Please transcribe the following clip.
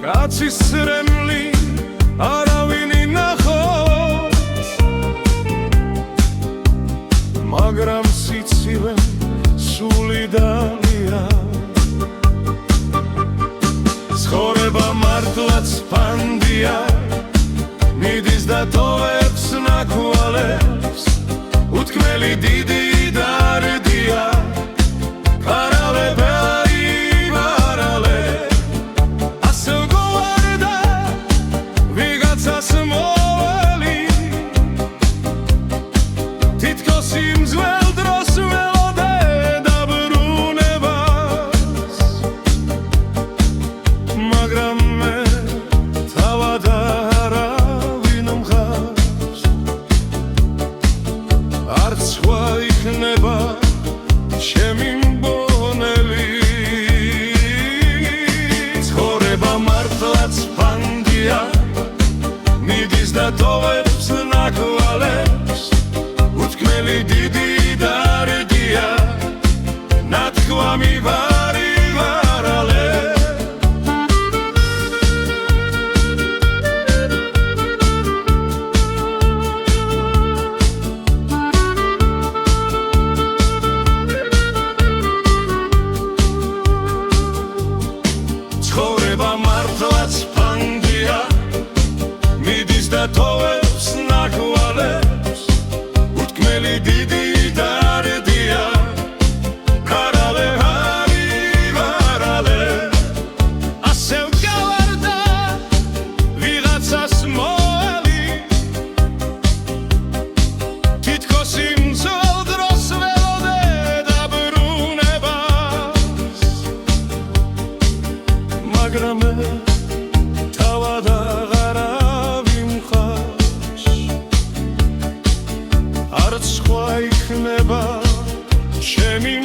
კაცის რემლი არავინ ინახოს, მაგრამ სიცივე სულიდანია. ცხოვრება მართლაც ფანდია, მიდის და ტოვებს ნაკვალებს, უთქმელი დიდი დარდია. ტოვებს ნაკვალებს, უთქმელი დიდი დარდია, ნათქვამი ვარი ვარალე. ცხოვრება მართლაც ფანდია, მიდის და ტოვებს ნაკვალებს, უთქმელი დიდი დარდია, ვარალე ვარი ვარალე. ასევ გავარდა ვიღაცას მოელი, თითქოს იმ ძველ დროს ველოდე დაბრუნებას, მაგრამ თავად არც სხვა იქნება ჩემი